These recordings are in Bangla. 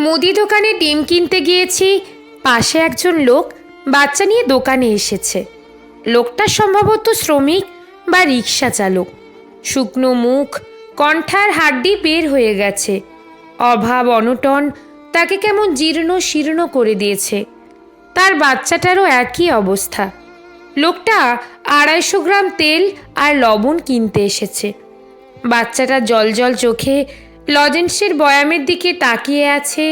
মুদি দোকানে ডিম কিনতে গিয়েছি। পাশে একজন লোক বাচ্চা নিয়ে দোকানে এসেছে। লোকটা সম্ভবত শ্রমিক বা রিক্সা চালক। শুকনো মুখ, কণ্ঠার হাড্ডি বের হয়ে গেছে। অভাব অনটন তাকে কেমন জীর্ণ শীর্ণ করে দিয়েছে। তার বাচ্চাটারও একই অবস্থা। লোকটা 250 গ্রাম তেল আর লবণ কিনতে এসেছে। বাচ্চাটা জলজল চোখে লজেন্সের বয়ামের দিকে তাকিয়ে আছে।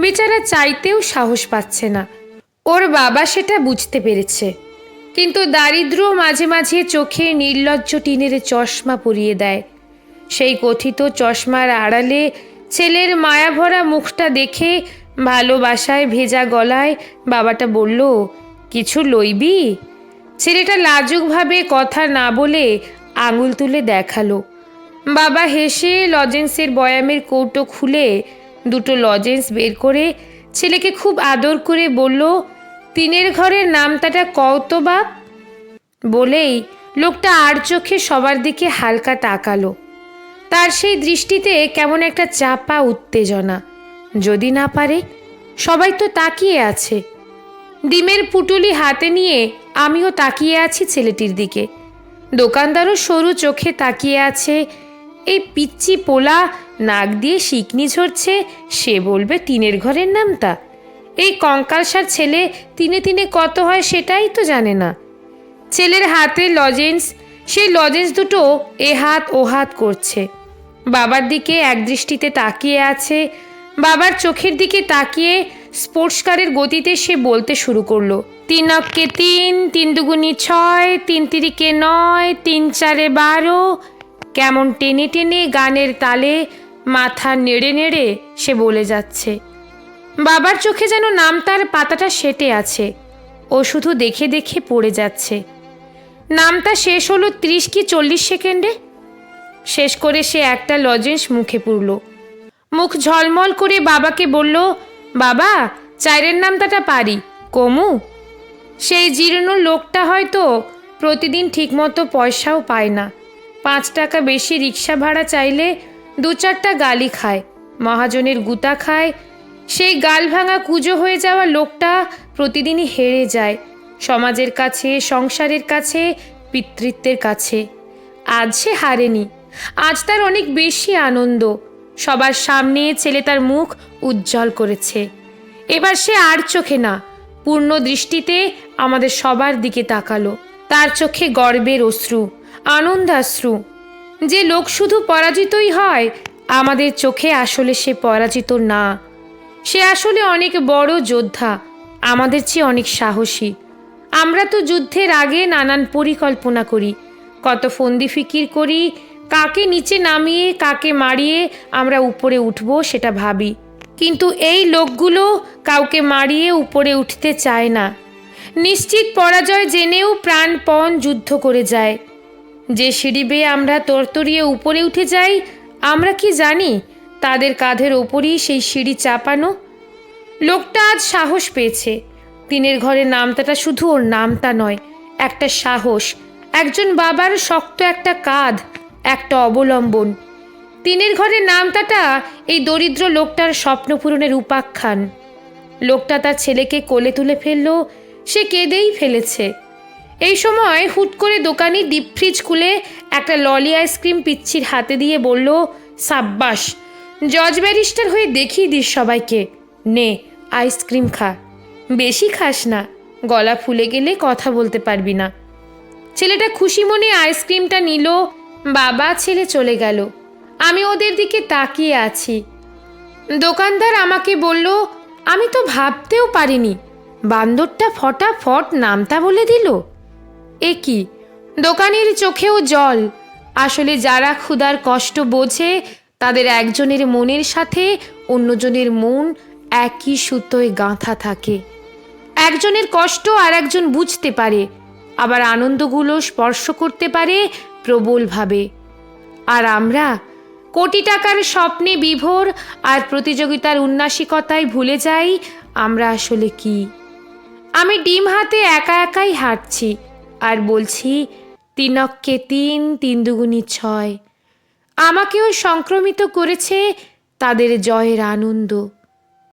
বেচারা চাইতেও সাহস পাচ্ছে না। ওর বাবা সেটা বুঝতে পেরেছে, কিন্তু দারিদ্র মাঝে মাঝে চোখে নির্লজ্জ টিনের চশমা পরিয়ে দেয়। সেই কথিত চশমার আড়ালে ছেলের মায়াভরা মুখটা দেখে ভালোবাসায় ভেজা গলায় বাবাটা বলল, কিছু লইবি? ছেলেটা লাজুকভাবে কথা না বলে আঙুল তুলে দেখালো। বাবা হেসে লজেন্সের বয়ামের কৌটো খুলে 2টো লজেন্স বের করে ছেলেকে খুব আদর করে বলল, তিনের ঘরের নামতাটা কত বাপ? বলেই লোকটা আর চোখে সবার দিকে হালকা তাকালো। তার সেই দৃষ্টিতে কেমন একটা চাপা উত্তেজনা। যদি না পারে, সবাই তো তাকিয়ে আছে। ডিমের পুটুলি হাতে নিয়ে আমিও তাকিয়ে আছি ছেলেটির দিকে। দোকানদারও সরু চোখে তাকিয়ে আছে। এই পিচ্চি পোলা নাক দিয়ে শিকনি ঝরছে, সে বলবে টিনের ঘরের নামতা? এই কঙ্কালসার ছেলে তিনে তিনে কত হয় সেটাই তো জানে না। ছেলের হাতে লজেন্স, সেই লজেন্স দুটো এ হাত ও হাত করছে। বাবার দিকে একদৃষ্টিতে তাকিয়ে আছে। বাবার চোখের দিকে তাকিয়ে স্পোর্টস কারের গতিতে সে বলতে শুরু করলো, 3 অক্কে 3, 3 দুগুনি 6, 3 তিরিকে 9, 3 চারে 12। কেমন টেনে টেনে গানের তালে মাথা নেড়ে নেড়ে সে বলে যাচ্ছে। বাবার চোখে যেন নামতার পাতাটা সেটে আছে। ও শুধু দেখে দেখে পড়ে যাচ্ছে। নামতা শেষ হলো 30 কি 40 সেকেন্ডে। শেষ করে সে একটা লজেন্স মুখে পুরল। মুখ ঝলমল করে বাবাকে বলল, বাবা, চাইরের নামতাটা পারি, কমু? সেই জীর্ণ লোকটা হয়তো প্রতিদিন ঠিকমতো পয়সাও পায় না। 5 টাকা বেশি রিক্সা ভাড়া চাইলে 2-4টা গালি খায়, মহাজনের গুতা খায়। সেই গাল ভাঙা কুজো হয়ে যাওয়া লোকটা প্রতিদিনই হেরে যায় সমাজের কাছে, সংসারের কাছে, পিতৃত্বের কাছে। আজ সে হারেনি। আজ তার অনেক বেশি আনন্দ। সবার সামনে ছেলে তার মুখ উজ্জ্বল করেছে। এবার সে আর চোখে না, পূর্ণ দৃষ্টিতে আমাদের সবার দিকে তাকালো। তার চোখে গর্বের অশ্রু, আনন্দাশ্রু। যে লোক শুধু পরাজিতই হয়, আমাদের চোখে আসলে সে পরাজিত না। সে আসলে অনেক বড় যোদ্ধা, আমাদের চেয়ে অনেক সাহসী। আমরা তো যুদ্ধের আগে নানান পরিকল্পনা করি, কত ফন্দি ফিকির করি, কাকে নিচে নামিয়ে কাকে মারিয়ে আমরা উপরে উঠব সেটা ভাবি। কিন্তু এই লোকগুলো কাউকে মারিয়ে উপরে উঠতে চায় না। নিশ্চিত পরাজয় জেনেও প্রাণপণ যুদ্ধ করে যায়। যে সিঁড়ি বেয়ে আমরা তরতরিয়ে উপরে উঠে যাই, আমরা কি জানি তাদের কাঁধের ওপরই সেই সিঁড়ি চাপানো? লোকটা আজ সাহস পেয়েছে। তিনের ঘরের নামতাটা শুধু ওর নামতা নয়, একটা সাহস, একজন বাবার শক্ত একটা কাঁধ, একটা অবলম্বন। তিনের ঘরের নামতাটা এই দরিদ্র লোকটার স্বপ্ন পূরণের উপাখ্যান। লোকটা তার ছেলেকে কোলে তুলে ফেললো, সে কেঁদেই ফেলেছে। এই সময় হুট করে দোকানি ডিপ ফ্রিজ খুলে একটা ললি আইসক্রিম পিচ্ছির হাতে দিয়ে বলল, সাব্বাস, জজ ব্যারিস্টার হয়ে দেখিয়ে দিস সবাইকে। নে আইসক্রিম খা, বেশি খাস না, গলা ফুলে গেলে কথা বলতে পারবি না। ছেলেটা খুশি মনে আইসক্রিমটা নিল। বাবা ছেলে চলে গেল। আমি ওদের দিকে তাকিয়ে আছি। দোকানদার আমাকে বলল, আমি তো ভাবতেও পারিনি বান্দরটা ফটাফট নামতা বলে দিল। এ কি? দোকানের চোখেও জল। আসলে যারা ক্ষুধার কষ্ট বোঝে, তাদের একজনের মনের সাথে অন্যজনের মন একই সুতোয় গাঁথা থাকে। একজনের কষ্ট আর একজন বুঝতে পারে, আবার আনন্দগুলো স্পর্শ করতে পারে প্রবলভাবে। আর আমরা কোটি টাকার স্বপ্নে বিভোর আর প্রতিযোগিতার উন্নাসিকতায় ভুলে যাই আমরা আসলে কি। আমি ডিম হাতে একা একাই হাঁটছি আর বলছি, 3 অক্কে 3, 3 দুগুনি 6। আমাকেও সংক্রমিত করেছে তাদের জয়ের আনন্দ।